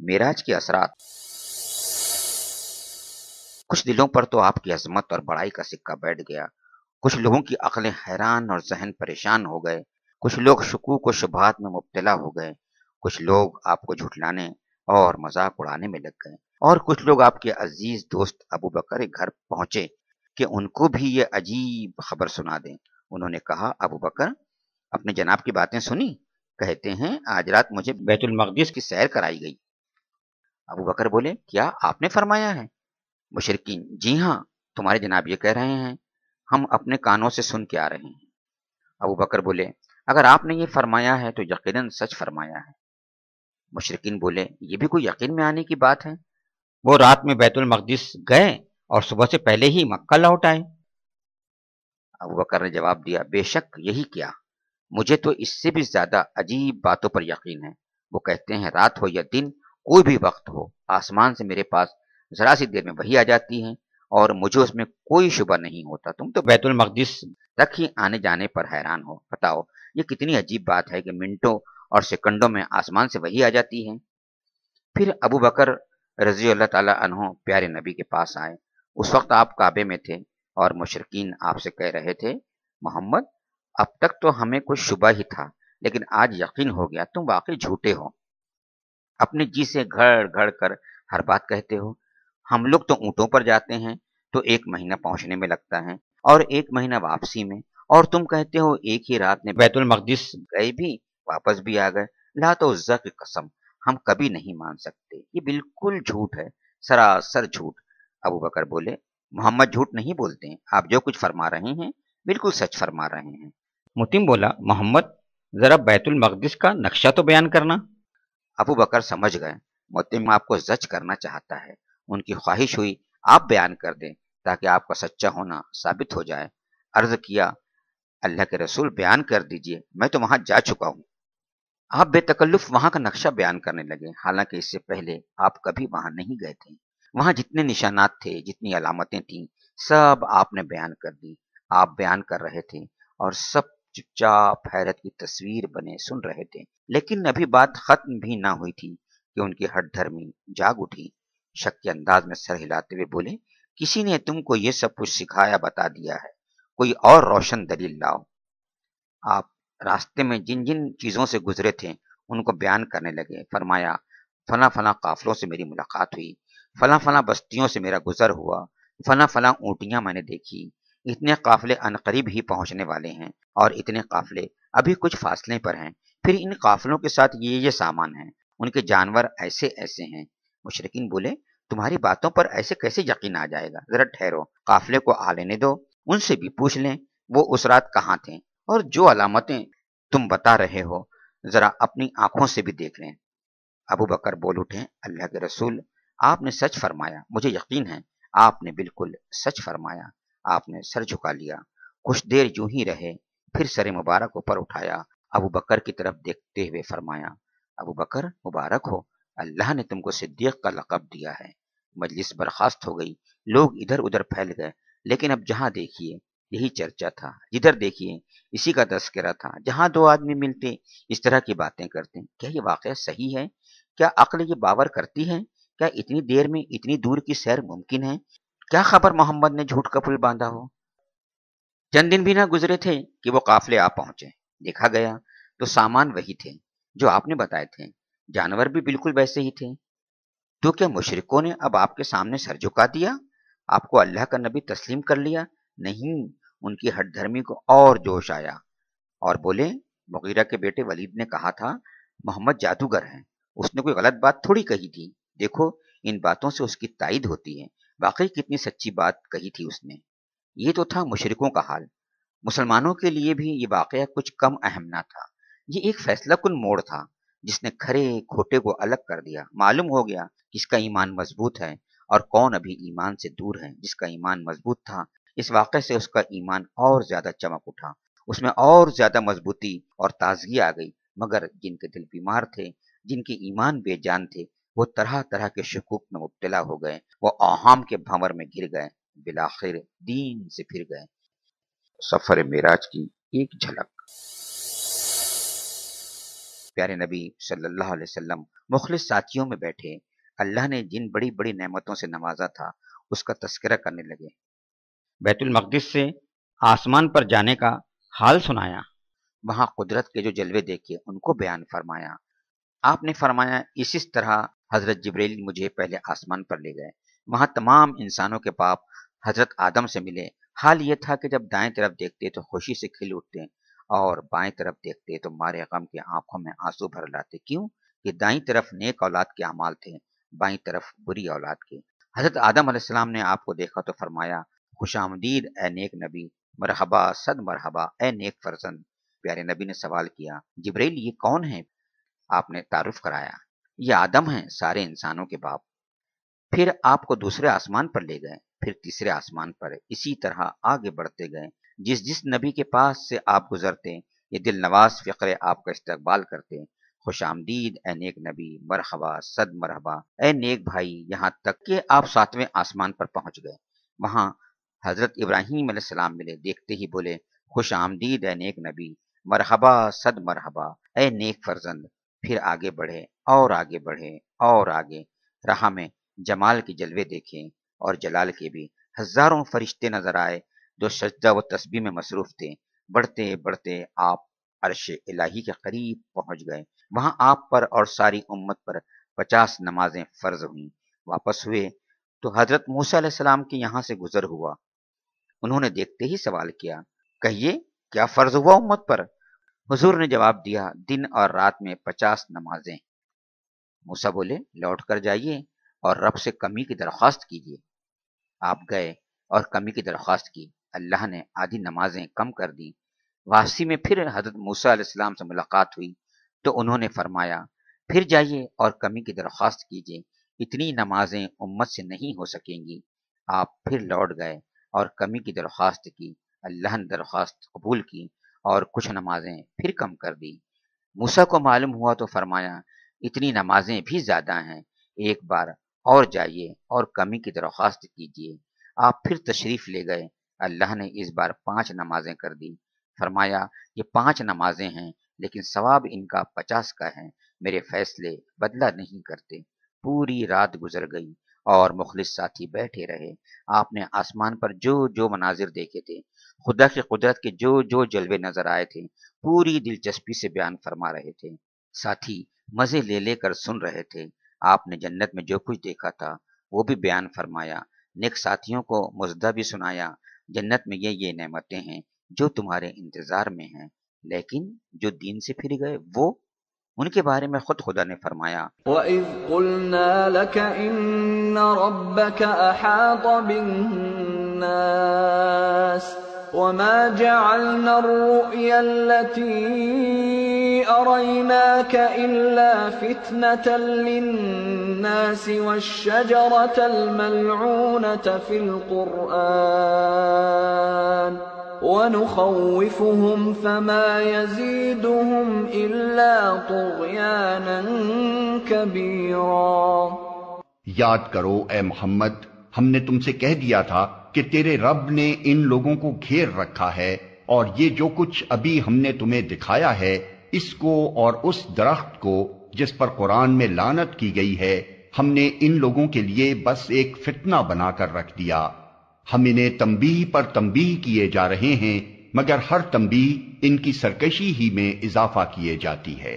معراج کے اثرات۔ کچھ دلوں پر تو آپ کی عظمت اور بڑائی کا سکہ بیٹھ گیا، کچھ لوگوں کی عقلیں حیران اور ذہن پریشان ہو گئے، کچھ لوگ شکوک و شبہات میں مبتلا ہو گئے، کچھ لوگ آپ کو جھٹلانے اور مذاق اڑانے میں لگ گئے، اور کچھ لوگ آپ کے عزیز دوست ابو بکر کے گھر پہنچے کہ ان کو بھی یہ عجیب خبر سنا دیں۔ انہوں نے کہا، ابو بکر، اپنے جناب کی باتیں سنی؟ کہتے ہیں آج رات مجھے بیت المقدس کی سیر کرائی گئی۔ ابو بکر بولے، کیا آپ نے فرمایا ہے؟ مشرکین، جی ہاں، تمہارے جناب یہ کہہ رہے ہیں، ہم اپنے کانوں سے سن کے آ رہے ہیں۔ ابو بکر بولے، اگر آپ نے یہ فرمایا ہے تو یقیناً سچ فرمایا ہے۔ مشرکین بولے، یہ بھی کوئی یقین میں آنے کی بات ہے؟ وہ رات میں بیت المقدس گئے اور صبح سے پہلے ہی مکہ لوٹ آئے۔ ابو بکر نے جواب دیا، بے شک یہی کیا، مجھے تو اس سے بھی زیادہ عجیب باتوں پر یقین ہے۔ وہ کہتے ہیں رات ہو یا دن، کوئی بھی وقت ہو، آسمان سے میرے پاس ذرا سی دیر میں وحی آ جاتی ہے اور مجھے اس میں کوئی شبہ نہیں ہوتا۔ تم تو بیت المقدس تک ہی آنے جانے پر حیران ہو۔ بتاؤ یہ کتنی عجیب بات ہے کہ منٹوں اور سیکنڈوں میں آسمان سے وحی آ جاتی ہے۔ پھر ابو بکر رضی اللہ تعالیٰ عنہ پیارے نبی کے پاس آئے۔ اس وقت آپ کعبے میں تھے اور مشرکین آپ سے کہہ رہے تھے، محمد، اب تک تو ہمیں کوئی شبہ ہی تھا، لیکن آج یقین ہو گیا تم واقعی جھوٹے ہو۔ اپنے جی سے گھڑ گھڑ کر ہر بات کہتے ہو۔ ہم لوگ تو اونٹوں پر جاتے ہیں تو 1 مہینہ پہنچنے میں لگتا ہے اور 1 مہینہ واپسی میں، اور تم کہتے ہو ایک ہی رات میں بیت المقدس گئے بھی واپس بھی آ گئے۔ لات و عزا کی قسم، ہم کبھی نہیں مان سکتے، یہ بالکل جھوٹ ہے، سراسر جھوٹ۔ ابو بکر بولے، محمد جھوٹ نہیں بولتے، آپ جو کچھ فرما رہے ہیں بالکل سچ فرما رہے ہیں۔ متیم بولا، محمد، ذرا بیت المقدس کا نقشہ تو بیان کرنا۔ ابو بکر سمجھ گئے متیم آپ کو زج کرنا چاہتا ہے۔ ان کی خواہش ہوئی آپ بیان کر دیں تاکہ آپ کا سچا ہونا ثابت ہو جائے۔ عرض کیا، اللہ کے رسول بیان کر دیجئے، میں تو وہاں جا چکا ہوں۔ آپ بے تکلف وہاں کا نقشہ بیان کرنے لگے، حالانکہ اس سے پہلے آپ کبھی وہاں نہیں گئے تھے۔ وہاں جتنے نشانات تھے، جتنی علامتیں تھیں، سب آپ نے بیان کر دی۔ آپ بیان کر رہے تھے اور سب چپ چاپ حیرت کی تصویر بنے سن رہے تھے، لیکن ابھی بات ختم بھی نہ ہوئی تھی کہ ان کی ہٹ دھرمی جاگ اٹھی۔ شک کے انداز میں سر ہلاتے ہوئے بولے، کسی نے تم کو یہ سب کچھ سکھایا بتا دیا ہے، کوئی اور روشن دلیل لاؤ۔ آپ راستے میں جن جن چیزوں سے گزرے تھے ان کو بیان کرنے لگے۔ فرمایا، فلاں فلاں قافلوں سے میری ملاقات ہوئی، فلاں فلاں بستیوں سے میرا گزر ہوا، فلاں فلاں اونٹیاں میں نے دیکھی، اتنے قافلے عنقریب ہی پہنچنے والے ہیں اور اتنے قافلے ابھی کچھ فاصلے پر ہیں، پھر ان قافلوں کے ساتھ یہ سامان ہیں، ان کے جانور ایسے ایسے ہیں۔ مشرکین بولے، تمہاری باتوں پر ایسے کیسے یقین آ جائے گا؟ ذرا ٹھہرو، قافلے کو آ لینے دو، ان سے بھی پوچھ لیں وہ اس رات کہاں تھے، اور جو علامتیں تم بتا رہے ہو ذرا اپنی آنکھوں سے بھی دیکھ لیں۔ ابو بکر بول اٹھے، اللہ کے رسول، آپ نے سچ فرمایا، مجھے یقین ہے آپ نے بالکل سچ فرمایا۔ آپ نے سر جھکا لیا، کچھ دیر یوں ہی رہے، پھر سر مبارک اوپر اٹھایا، ابو بکر کی طرف دیکھتے ہوئے فرمایا، ابو بکر مبارک ہو، اللہ نے تم کو صدیق کا لقب دیا ہے۔ مجلس برخاست ہو گئی، لوگ ادھر ادھر پھیل گئے، لیکن اب جہاں دیکھیے یہی چرچا تھا، جدھر دیکھیے اسی کا تذکرہ تھا، جہاں دو آدمی ملتے اس طرح کی باتیں کرتے۔ کیا یہ واقعہ صحیح ہے؟ کیا عقل یہ باور کرتی ہے؟ کیا اتنی دیر میں اتنی دور کی سیر ممکن ہے؟ کیا خبر محمد نے جھوٹ کا پل باندھا ہو؟ چند دن بھی نہ گزرے تھے کہ وہ قافلے آ پہنچے۔ دیکھا گیا تو سامان وہی تھے جو آپ نے بتائے تھے، جانور بھی بالکل ویسے ہی تھے۔ تو کیا مشرکوں نے اب آپ کے سامنے سر جھکا دیا؟ آپ کو اللہ کا نبی تسلیم کر لیا؟ نہیں، ان کی ہٹ دھرمی کو اور جوش آیا اور بولے، مغیرہ کے بیٹے ولید نے کہا تھا محمد جادوگر ہے، اس نے کوئی غلط بات تھوڑی کہی تھی، دیکھو ان باتوں سے اس کی تائید ہوتی ہے، واقعی کتنی سچی بات کہی تھی اس نے۔ یہ تو تھا مشرکوں کا حال۔ مسلمانوں کے لیے بھی یہ واقعہ کچھ کم اہم نہ تھا، یہ ایک فیصلہ کن موڑ تھا جس نے کھرے کھوٹے کو الگ کر دیا۔ معلوم ہو گیا کس کا ایمان مضبوط ہے اور کون ابھی ایمان سے دور ہے۔ جس کا ایمان مضبوط تھا، اس واقعے سے اس کا ایمان اور زیادہ چمک اٹھا، اس میں اور زیادہ مضبوطی اور تازگی آ گئی، مگر جن کے دل بیمار تھے، جن کے ایمان بے جان تھے، وہ طرح طرح کے شکوک میں مبتلا ہو گئے، وہ اوہام کے بھنور میں گر گئے، بالآخر دین سے پھر گئے۔ سفر معراج کی ایک جھلک۔ پیارے نبی صلی اللہ علیہ وسلم مخلص ساتھیوں میں بیٹھے اللہ نے جن بڑی بڑی نعمتوں سے نوازا تھا اس کا تذکرہ کرنے لگے۔ بیت المقدس سے آسمان پر جانے کا حال سنایا، وہاں قدرت کے جو جلوے دیکھے ان کو بیان فرمایا۔ آپ نے فرمایا اس طرح حضرت جبریل مجھے پہلے آسمان پر لے گئے، وہاں تمام انسانوں کے باپ حضرت آدم سے ملے۔ حال یہ تھا کہ جب دائیں طرف دیکھتے تو خوشی سے کھل اٹھتے اور بائیں طرف دیکھتے تو مارے غم کے آنکھوں میں آنسو بھر لاتے۔ کیوں کہ دائیں طرف نیک اولاد کے اعمال تھے، بائیں طرف بری اولاد کے۔ حضرت آدم علیہ السلام نے آپ کو دیکھا تو فرمایا خوش آمدید اے نیک نبی، مرحبا صد مرحبا اے نیک فرزند۔ پیارے نبی نے سوال کیا جبریل یہ کون ہے؟ آپ نے تعارف کرایا یہ آدم ہیں، سارے انسانوں کے باپ۔ پھر آپ کو دوسرے آسمان پر لے گئے، پھر تیسرے آسمان پر، اسی طرح آگے بڑھتے گئے۔ جس نبی کے پاس سے آپ گزرتے یہ دل نواز فقرے آپ کا استقبال کرتے، خوش آمدید اے نیک نبی، مرحبا صد مرحبا اے نیک بھائی، یہاں تک کہ آپ 7ویں آسمان پر پہنچ گئے۔ وہاں حضرت ابراہیم علیہ السلام ملے، دیکھتے ہی بولے خوش آمدید اے نیک نبی، مرحبا صد مرحبا اے نیک فرزند۔ پھر آگے بڑھے اور آگے بڑھے اور آگے، راہ میں جمال کے جلوے دیکھے اور جلال کے بھی ہزاروں فرشتے نظر آئے جو سجدہ و تسبیح میں مصروف تھے۔ بڑھتے بڑھتے آپ عرش الہی کے قریب پہنچ گئے، وہاں آپ پر اور ساری امت پر 50 نمازیں فرض ہوئیں۔ واپس ہوئے تو حضرت موسیٰ علیہ السلام کے یہاں سے گزر ہوا، انہوں نے دیکھتے ہی سوال کیا کہیے کیا فرض ہوا امت پر؟ حضور نے جواب دیا دن اور رات میں 50 نمازیں۔ موسیٰ بولے لوٹ کر جائیے اور رب سے کمی کی درخواست کیجیے۔ آپ گئے اور کمی کی درخواست کی، اللہ نے آدھی نمازیں کم کر دی۔ واپسی میں پھر حضرت موسیٰ علیہ السلام سے ملاقات ہوئی تو انہوں نے فرمایا پھر جائیے اور کمی کی درخواست کیجیے، اتنی نمازیں امت سے نہیں ہو سکیں گی۔ آپ پھر لوٹ گئے اور کمی کی درخواست کی، اللہ نے درخواست قبول کی اور کچھ نمازیں پھر کم کر دی۔ موسیٰ کو معلوم ہوا تو فرمایا اتنی نمازیں بھی زیادہ ہیں، ایک بار اور جائیے اور کمی کی درخواست کیجیے۔ آپ پھر تشریف لے گئے، اللہ نے اس بار 5 نمازیں کر دی۔ فرمایا یہ 5 نمازیں ہیں لیکن ثواب ان کا 50 کا ہے، میرے فیصلے بدلہ نہیں کرتے۔ پوری رات گزر گئی اور مخلص ساتھی بیٹھے رہے۔ آپ نے آسمان پر جو مناظر دیکھے تھے، خدا کی قدرت کے جو جلوے نظر آئے تھے، پوری دلچسپی سے بیان فرما رہے تھے۔ ساتھی مزے لے کر سن رہے تھے۔ آپ نے جنت میں جو کچھ دیکھا تھا وہ بھی بیان فرمایا، نیک ساتھیوں کو مزدہ بھی سنایا، جنت میں یہ نعمتیں ہیں جو تمہارے انتظار میں ہیں، لیکن جو دین سے پھر گئے وہ، ان کے بارے میں خود خدا نے فرمایا وَإِذْ قُلْنَا لَكَ إِنَّ رَبَّكَ أَحَاطَ بِالنَّاسِ وَمَا جَعَلْنَا الرُّؤْيَا الَّتِي أَرَيْنَاكَ إِلَّا فِتْنَةً لِلنَّاسِ وَالشَّجَرَةَ الْمَلْعُونَةَ فِي الْقُرْآنِ وَنُخَوِّفُهُمْ فَمَا يَزِيدُهُمْ إِلَّا طُغْيَانًا كَبِيرًا۔ یاد کرو اے محمد، ہم نے تم سے کہہ دیا تھا کہ تیرے رب نے ان لوگوں کو گھیر رکھا ہے، اور یہ جو کچھ ابھی ہم نے تمہیں دکھایا ہے، اس کو اور اس درخت کو جس پر قرآن میں لعنت کی گئی ہے، ہم نے ان لوگوں کے لیے بس ایک فتنہ بنا کر رکھ دیا۔ ہم انہیں تنبیہ پر تنبیہ کیے جا رہے ہیں، مگر ہر تنبیہ ان کی سرکشی ہی میں اضافہ کیے جاتی ہے۔